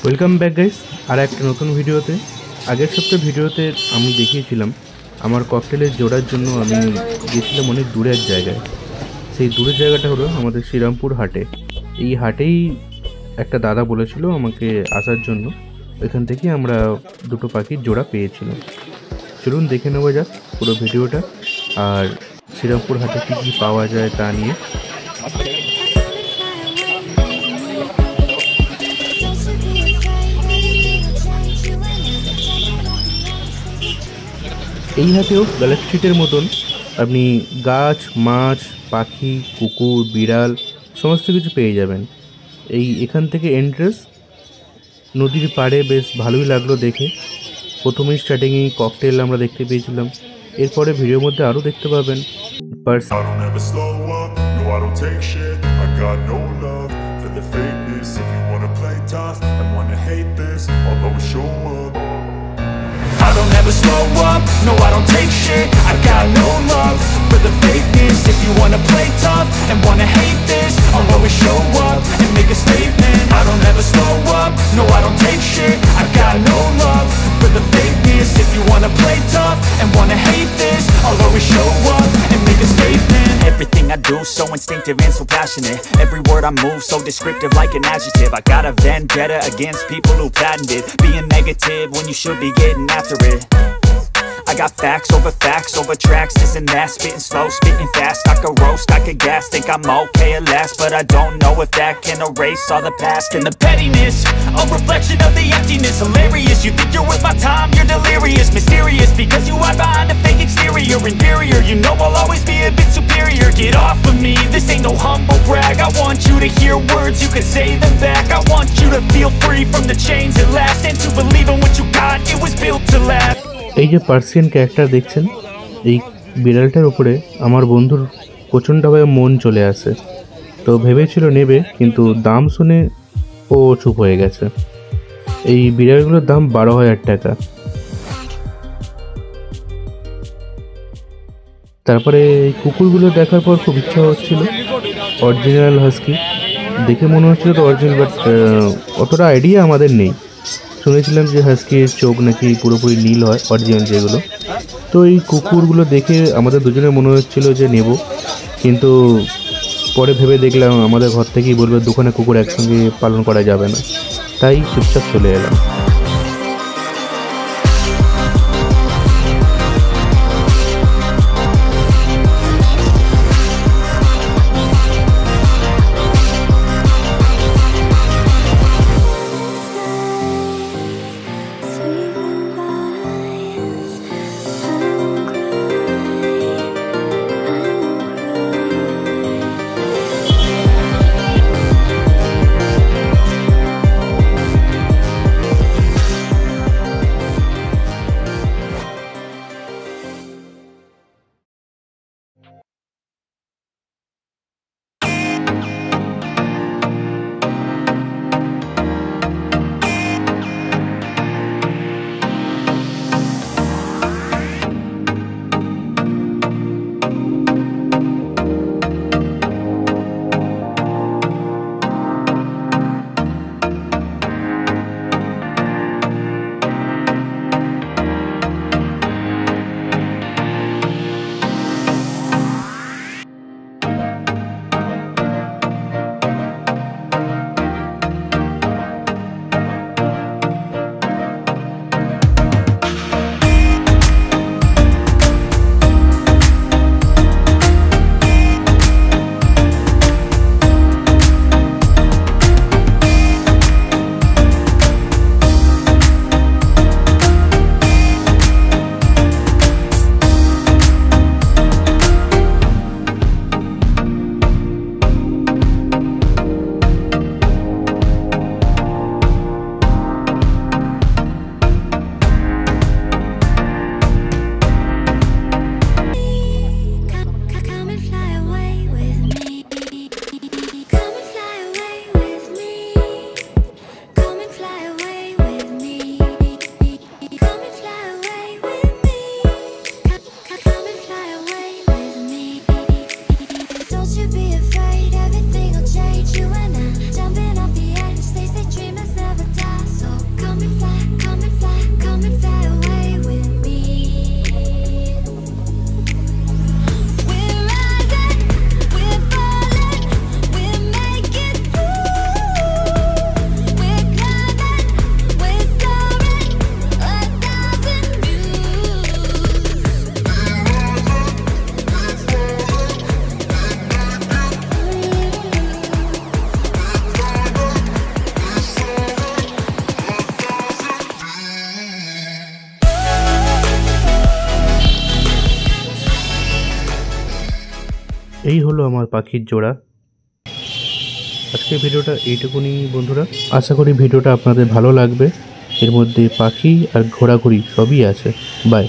Welcome back guys, আর একটা নতুন ভিডিওতে। আগের সপ্তাহে ভিডিওতে আমি দেখিয়েছিলাম আমার ককটেলের জোড়ার জন্য আমি গেছিলাম অনেক দূরে এক জায়গায়। সেই দূরের জায়গাটা হলো আমাদের শ্রীরামপুর হাটে। এই হাটেই একটা দাদা বলেছিল আমাকে আসার জন্য, এখান থেকে আমরা দুটো পাখির জোড়া পেয়েছিলাম। চলুন দেখে নেওয়া যাক পুরো ভিডিওটা, আর শ্রীরামপুর হাটে কী কী পাওয়া যায় তা নিয়ে। এই হাটেও গ্যালাক্সি স্ট্রিটের মতন আপনি গাছ, মাছ, পাখি, কুকুর, বিড়াল সমস্ত কিছু পেয়ে যাবেন। এখান থেকে এন্ট্রেন্স নদীর পাড়ে, বেশ ভালোই লাগলো দেখে। প্রথমেই স্টার্টিংয়েই ককটেল আমরা দেখতে পেয়েছিলাম, এরপরে ভিডিওর মধ্যে আরও দেখতে পাবেন। I don't ever slow up, no I don't take shit. I got no love for the fakeness. If you wanna play tough and wanna hate this, I'll always show up and make a statement. I don't ever slow up, no I don't take shit. I got no love for the fakeness. If you wanna play tough and wanna hate this, I'll always show up and make a statement. Everything I do so instinctive and so passionate. Every word I move so descriptive like an adjective. I got a vendetta against people who patented being negative when you should be getting after it. I got facts over tracks, this and that. Spitting slow, spitting fast. I could roast, I could gas. Think I'm okay at last, but I don't know if that can erase all the past. And the pettiness, a reflection of the emptiness. Hilarious, you think you're worth my time, you're delirious. Mysterious, because you hide behind a fake exterior. Inferior, you know I'll always be a bit superior. Get off of me, this ain't no humble brag. I want you to hear words, you can say them back. I want you to feel free from the chains at last, and to believe in what you got, it was built to last. এই যে Persian character দেখছেন, এই বিড়ালটার উপরে আমার বন্ধুর প্রচণ্ডভাবে মন চলে আসে। তো ভেবেছিল নেবে, কিন্তু দাম শুনে ও চুপ হয়ে গেছে। এই বিড়ালগুলোর দাম 12,000 টাকা। তারপরে এই কুকুরগুলো দেখার পর খুব ইচ্ছা হচ্ছিল। অরিজিনাল হাস্কি দেখে মনে হচ্ছিল তো অরিজিনাল, বাট অতটা আইডিয়া আমাদের নেই। শুনেছিলাম যে হাস্কির চোখ নাকি পুরোপুরি নীল হয় অরিজিনাল যেগুলো। তো এই কুকুরগুলো দেখে আমাদের দুজনে মনে হচ্ছিল যে নেব, কিন্তু পরে ভেবে দেখলাম আমাদের ঘর থেকেই বলবে দুখানা কুকুর একসঙ্গে পালন করা যাবে না, তাই চুপচাপ চলে এলাম। এই হলো আমার পাখির জোড়া। আজকের ভিডিওটা এইটুকুনি বন্ধুরা। আশা করি ভিডিওটা আপনাদের ভালো লাগবে। এর মধ্যে পাখি আর ঘোরাঘুরি সবই আছে। বাই।